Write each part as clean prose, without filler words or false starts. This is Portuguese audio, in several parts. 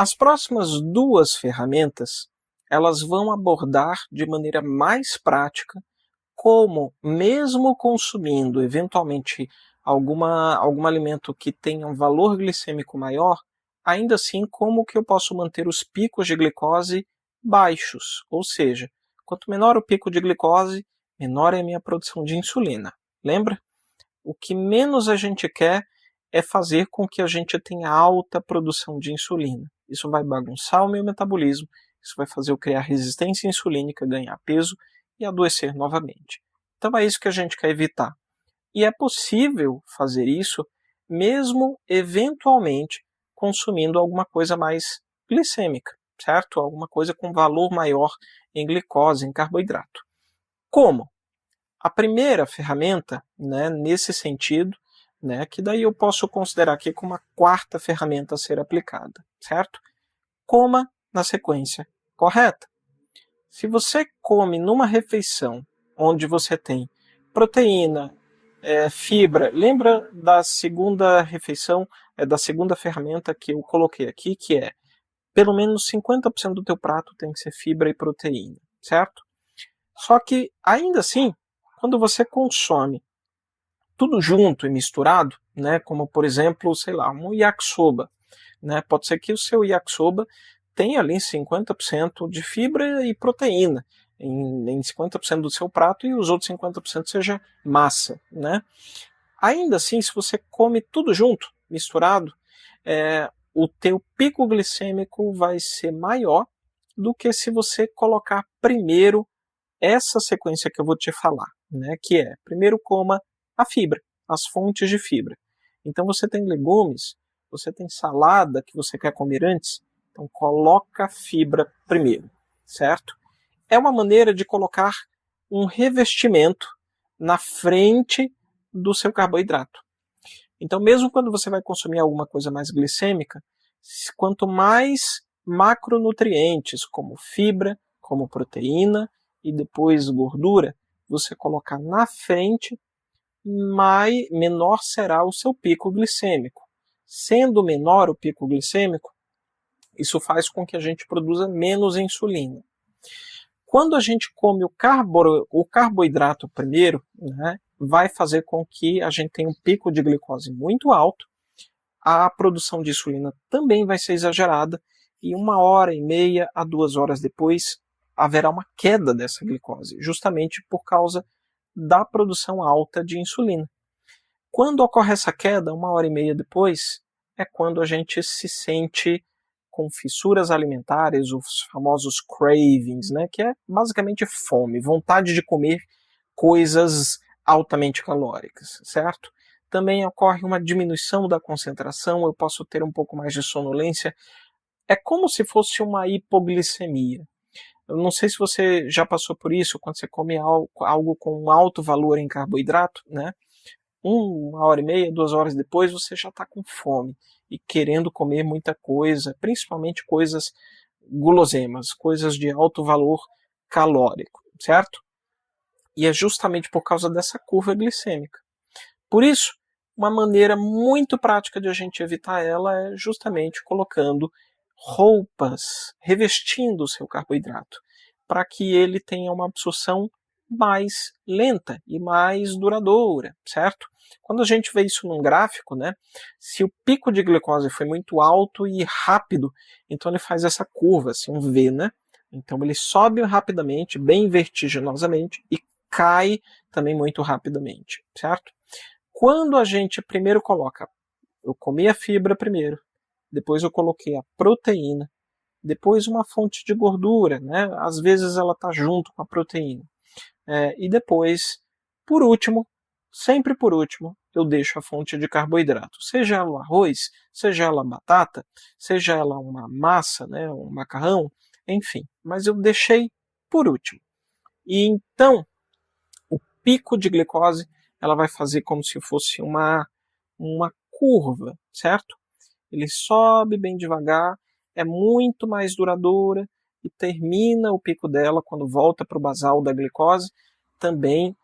As próximas duas ferramentas, elas vão abordar de maneira mais prática como, mesmo consumindo eventualmente algum alimento que tenha um valor glicêmico maior, ainda assim como que eu posso manter os picos de glicose baixos, ou seja, quanto menor o pico de glicose, menor é a minha produção de insulina. Lembra? O que menos a gente quer é fazer com que a gente tenha alta produção de insulina. Isso vai bagunçar o meu metabolismo, isso vai fazer eu criar resistência insulínica, ganhar peso e adoecer novamente. Então é isso que a gente quer evitar. E é possível fazer isso mesmo eventualmente consumindo alguma coisa mais glicêmica, certo? Alguma coisa com valor maior em glicose, em carboidrato. Como? A primeira ferramenta, nesse sentido, que daí eu posso considerar aqui como a quarta ferramenta a ser aplicada, certo? Coma na sequência correta. Se você come numa refeição onde você tem proteína, fibra, lembra da segunda refeição, da segunda ferramenta que eu coloquei aqui, que é pelo menos 50% do teu prato tem que ser fibra e proteína, certo? Só que, ainda assim, quando você consome tudo junto e misturado, como por exemplo, sei lá, um yakisoba, pode ser que o seu yakisoba tenha ali 50% de fibra e proteína em 50% do seu prato e os outros 50% seja massa, Ainda assim, se você come tudo junto, misturado, o teu pico glicêmico vai ser maior do que se você colocar primeiro essa sequência que eu vou te falar, que é, primeiro coma a fibra, as fontes de fibra. Então você tem legumes, você tem salada que você quer comer antes, então coloca a fibra primeiro, certo? É uma maneira de colocar um revestimento na frente do seu carboidrato. Então mesmo quando você vai consumir alguma coisa mais glicêmica, quanto mais macronutrientes, como fibra, como proteína, e depois gordura, você colocar na frente, menor será o seu pico glicêmico. Sendo menor o pico glicêmico, isso faz com que a gente produza menos insulina. Quando a gente come o carboidrato primeiro, vai fazer com que a gente tenha um pico de glicose muito alto, a produção de insulina também vai ser exagerada, e 1h30 a 2 horas depois, haverá uma queda dessa glicose, justamente por causa da produção alta de insulina. Quando ocorre essa queda, 1h30 depois, é quando a gente se sente com fissuras alimentares, os famosos cravings, que é basicamente fome, vontade de comer coisas altamente calóricas, certo? Também ocorre uma diminuição da concentração, eu posso ter um pouco mais de sonolência. É como se fosse uma hipoglicemia. Eu não sei se você já passou por isso, quando você come algo com um alto valor em carboidrato, 1h30, 2 horas depois, você já está com fome e querendo comer muita coisa, principalmente coisas guloseimas, coisas de alto valor calórico, certo? E é justamente por causa dessa curva glicêmica. Por isso, uma maneira muito prática de a gente evitar ela é justamente colocando roupas, revestindo o seu carboidrato, para que ele tenha uma absorção mais lenta e mais duradoura, certo? Quando a gente vê isso num gráfico, se o pico de glicose foi muito alto e rápido, então ele faz essa curva, assim, um V, Então ele sobe rapidamente, bem vertiginosamente, e cai também muito rapidamente, certo? Quando a gente primeiro coloca, eu comi a fibra primeiro, depois eu coloquei a proteína, depois uma fonte de gordura, às vezes ela está junto com a proteína. E depois, por último, sempre por último, eu deixo a fonte de carboidrato, seja ela o arroz, seja ela a batata, seja ela uma massa, um macarrão, enfim, mas eu deixei por último. E então, o pico de glicose, ela vai fazer como se fosse uma curva, certo? Ele sobe bem devagar, é muito mais duradoura e termina o pico dela quando volta para o basal da glicose também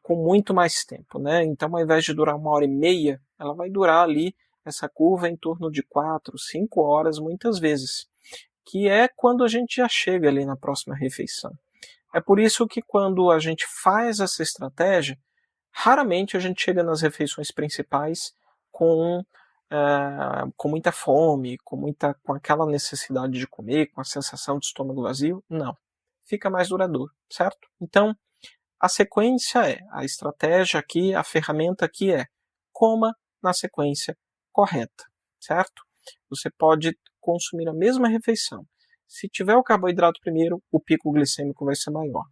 com muito mais tempo, Então, ao invés de durar 1h30, ela vai durar ali essa curva é em torno de 4, 5 horas muitas vezes, que é quando a gente já chega ali na próxima refeição. É por isso que quando a gente faz essa estratégia, raramente a gente chega nas refeições principais com muita fome, com aquela necessidade de comer, com a sensação de estômago vazio. Não. Fica mais duradouro, certo? Então, a sequência a estratégia aqui, a ferramenta aqui coma na sequência correta, certo? Você pode consumir a mesma refeição. Se tiver o carboidrato primeiro, o pico glicêmico vai ser maior.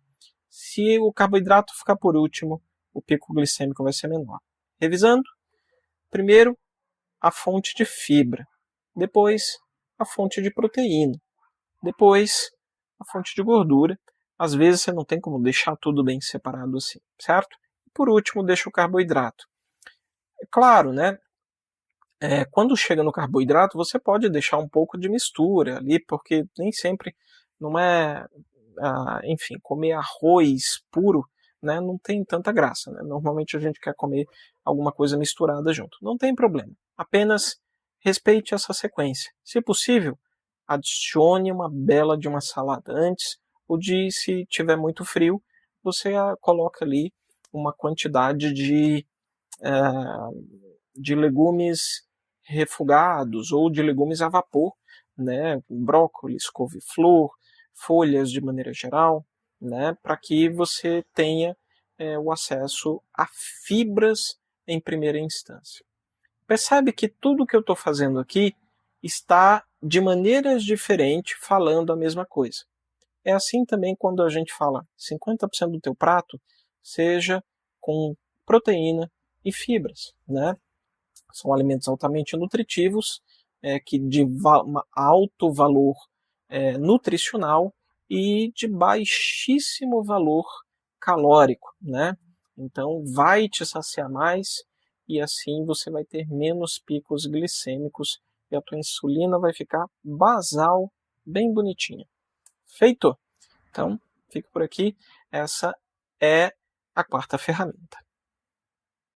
Se o carboidrato ficar por último, o pico glicêmico vai ser menor. Revisando, primeiro a fonte de fibra, depois a fonte de proteína, depois a fonte de gordura. Às vezes você não tem como deixar tudo bem separado assim, certo? E por último, deixa o carboidrato. É claro, né? Quando chega no carboidrato, você pode deixar um pouco de mistura ali, porque nem sempre não é, enfim, comer arroz puro, né, não tem tanta graça, né? Normalmente a gente quer comer alguma coisa misturada junto. Não tem problema. Apenas respeite essa sequência. Se possível, adicione uma bela de uma salada antes, ou se tiver muito frio, você coloca ali uma quantidade de legumes refogados ou de legumes a vapor, né, brócolis, couve-flor, folhas de maneira geral, né, para que você tenha o acesso a fibras em primeira instância. Percebe que tudo que eu estou fazendo aqui está de maneiras diferentes falando a mesma coisa. É assim também quando a gente fala 50% do teu prato seja com proteína e fibras, né? São alimentos altamente nutritivos, que de alto valor nutricional e de baixíssimo valor calórico, né? Então vai te saciar mais e assim você vai ter menos picos glicêmicos e a tua insulina vai ficar basal, bem bonitinha. Feito? Então, fico por aqui. Essa é a quarta ferramenta.